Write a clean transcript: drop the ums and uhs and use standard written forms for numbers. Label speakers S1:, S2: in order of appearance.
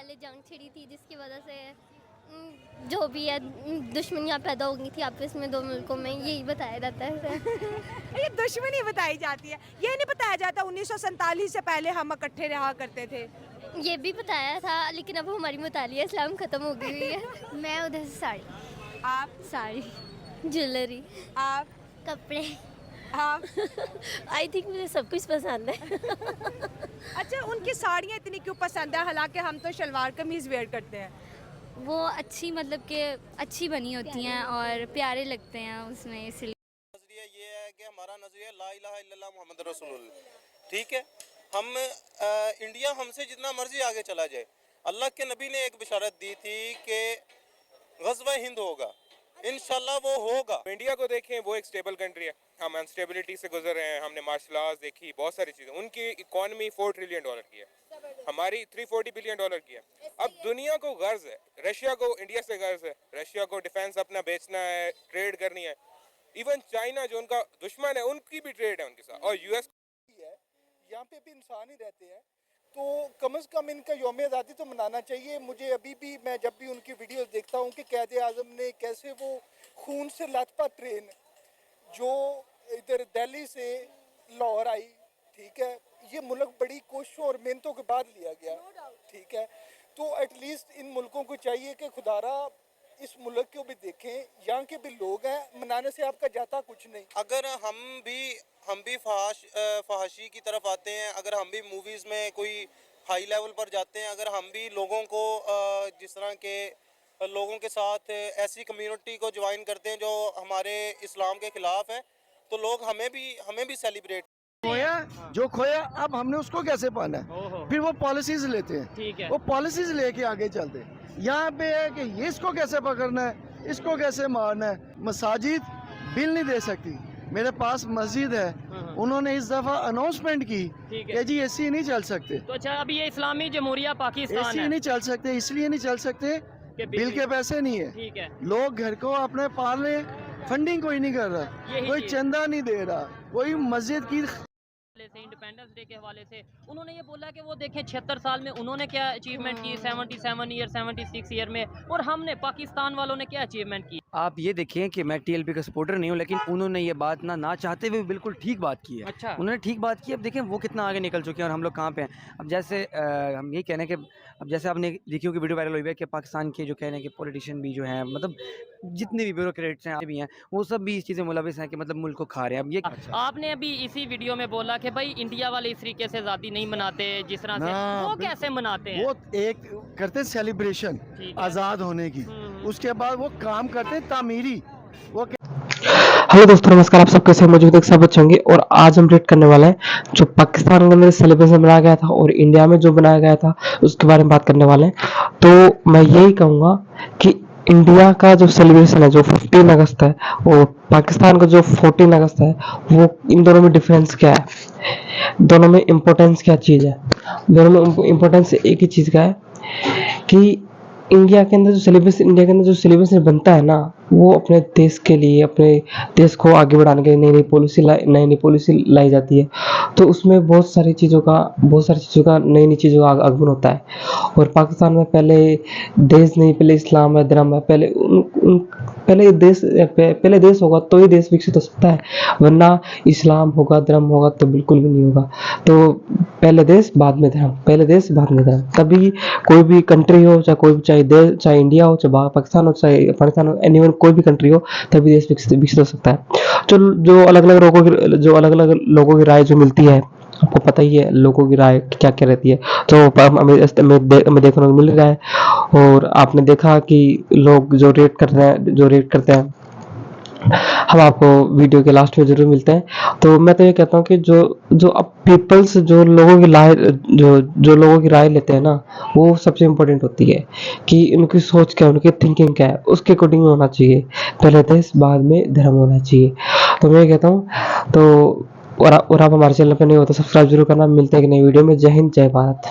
S1: पहले जंग छिड़ी थी जिसकी वजह से जो भी है दुश्मनियाँ पैदा हो गई थी आपस में दो मुल्कों में, यही बताया जाता है।
S2: ये दुश्मनी बताई जाती है, ये नहीं बताया जाता 1947 से पहले हम इकट्ठे रहा करते थे।
S1: ये भी बताया था, लेकिन अब हमारी मुतालिया इस्लाम ख़त्म हो गई हुई है। मैं उधर से साड़ी, ज्वेलरी,
S2: आप
S1: कपड़े।
S2: आप
S1: आई थिंक मुझे सब कुछ पसंद है।
S2: अच्छा, उनकी साड़ियाँ इतनी क्यों पसंद है, हालांकि हम तो शलवार कमीज वेयर करते हैं।
S1: वो अच्छी मतलब कि अच्छी बनी होती हैं और प्यारे लगते हैं उसमें, इसलिए।
S3: नजरिया ये है कि हमारा नजरिया ला इलाहा इल्लल्लाह मोहम्मद रसूलुल्लाह, ठीक है। हम इंडिया हमसे जितना मर्जी आगे चला जाए, अल्लाह के नबी ने एक बिशारत दी थी कि गज़वा हिंद होगा, इंशाल्लाह वो होगा।
S4: इंडिया को देखें, वो एक स्टेबल कंट्री है, हम अनस्टेबिलिटी से गुजर रहे हैं, हमने मार्शल आर्ट्स देखी, बहुत सारी चीज़ें। उनकी इकॉनमी $4 ट्रिलियन की है, हमारी $340 बिलियन की है। अब दुनिया को गर्ज है, रशिया को इंडिया से गर्ज है, रशिया को डिफेंस अपना बेचना है, ट्रेड करनी है। इवन चाइना जो उनका दुश्मन है, उनकी भी ट्रेड है उनके साथ, और यूएस
S5: है। यहाँ पे भी इंसान ही रहते हैं, तो कम से कम इनका यौम आज़ादी तो मनाना चाहिए। मुझे अभी भी, मैं जब भी उनकी वीडियोस देखता हूँ कि कैद आज़म ने कैसे वो खून से लथपथ ट्रेन जो इधर दिल्ली से लाहौर आई, ठीक है, ये मुल्क बड़ी कोशिशों और मेहनतों के बाद लिया गया, ठीक है। तो एटलीस्ट इन मुल्कों को चाहिए कि खुदारा इस मुल्क को भी देखें, यहाँ के भी लोग हैं, मनाने से आपका जाता कुछ नहीं।
S3: अगर हम भी फहाशी की तरफ आते हैं, अगर हम भी मूवीज़ में कोई हाई लेवल पर जाते हैं, अगर हम भी लोगों को जिस तरह के लोगों के साथ ऐसी कम्युनिटी को ज्वाइन करते हैं जो हमारे इस्लाम के ख़िलाफ़ है, तो लोग हमें भी सेलिब्रेट
S6: खोया अब हमने उसको कैसे पाना है, फिर वो पॉलिसीज लेते हैं, ठीक है, वो पॉलिसीज लेके आगे चलते हैं। यहाँ पे है कि ये इसको कैसे पकड़ना है, इसको कैसे मारना है। मसाजिद बिल नहीं दे सकती, मेरे पास मस्जिद है, उन्होंने इस दफा अनाउंसमेंट की कि जी एसी नहीं चल सकते।
S7: तो अच्छा, अभी ये इस्लामी जमहूरिया पाकिस्तान
S6: एसी
S7: है,
S6: नहीं चल सकते, इसलिए नहीं चल सकते बिल के पैसे नहीं है,
S7: ठीक है।
S6: लोग घर को अपने पाल रहे, फंडिंग कोई नहीं कर रहा, कोई चंदा नहीं दे रहा, कोई मस्जिद की
S7: से इंडिपेंडेंस डे के हवाले से उन्होंने ये बोला कि वो देखें 76 साल में उन्होंने क्या अचीवमेंट की, 77 ईयर 76 ईयर में, और हमने पाकिस्तान वालों ने क्या अचीवमेंट की।
S8: आप ये देखें कि मैं टीएलपी का सपोर्टर नहीं हूँ, लेकिन उन्होंने ये बात ना चाहते हुए बिल्कुल ठीक बात की है।
S7: अच्छा,
S8: उन्होंने ठीक बात की। अब देखें वो कितना आगे निकल चुके हैं और हम लोग कहाँ पे हैं। अब जैसे हम यही कहने कि अब जैसे आपने देखी होगी वीडियो वायरल हुई है कि पाकिस्तान के जो कहने के पॉलिटिशियन भी जो हैं, मतलब जितने भी ब्यूरोक्रेट्स हैं भी हैं, वो सब भी इस चीज़ें मुलविस हैं कि मतलब मुल्क को खा रहे हैं। अब ये
S7: आपने अभी इसी वीडियो में बोला कि भाई इंडिया वाले इस तरीके से आज़ादी नहीं मनाते जिस तरह से, वो कैसे मनाते हैं?
S6: वो एक करते सेलिब्रेशन आज़ाद होने की, उसके बाद वो काम करते तामीरी। वो
S9: हेलो दोस्तों, नमस्कार। आप सब कैसे मौजूद है, सब अच्छे होंगे। और आज हम रेड करने वाले हैं जो पाकिस्तान के अंदर सेलिब्रेशन बनाया गया था और इंडिया में जो बनाया गया था उसके बारे में बात करने वाले हैं। तो मैं यही कहूँगा कि इंडिया का जो सेलिब्रेशन है जो 15 अगस्त है और पाकिस्तान का जो 14 अगस्त है, वो इन दोनों में डिफरेंस क्या है, दोनों में इम्पोर्टेंस क्या चीज़ है। दोनों में इम्पोर्टेंस एक ही चीज़ का है कि इंडिया के अंदर जो सेलिब्रेशन बनता है ना, वो अपने देश के लिए, अपने देश को आगे बढ़ाने के लिए नई नई पॉलिसी लाई जाती है। तो उसमें बहुत सारी चीज़ों का नई नई चीज़ों का आगमन होता है। और पाकिस्तान में पहले देश नहीं, पहले इस्लाम है, धर्म है, पहले देश होगा तो ही देश विकसित हो सकता है, वरना इस्लाम होगा, धर्म होगा तो बिल्कुल भी नहीं होगा। तो पहले देश बाद में धर्म, पहले देश बाद में धर्म, तभी कोई भी कंट्री हो, चाहे इंडिया हो, चाहे पाकिस्तान हो, चाहे अफगानिस्तान हो, एनीवन कोई भी कंट्री हो, तभी देश विकसित हो सकता है। जो अलग अलग लोगों की राय जो मिलती है, आपको पता ही है लोगों की राय क्या क्या रहती है, तो हमें देखने को मिल रहा है। और आपने देखा कि लोग जो रेट करते हैं, हम आपको वीडियो के लास्ट में जरूर मिलते हैं। तो मैं तो ये कहता हूँ कि जो अब पीपल्स जो लोगों की राय लेते हैं ना, वो सबसे इम्पोर्टेंट होती है कि उनकी सोच क्या है, उनकी थिंकिंग क्या है, उसके अकॉर्डिंग होना चाहिए। पहले देश बाद में धर्म होना चाहिए। तो मैं ये कहता हूँ। तो और आप हमारे चैनल पर नहीं हो तो सब्सक्राइब जरूर करना। मिलते हैं एक नई वीडियो में। जय हिंद, जय भारत।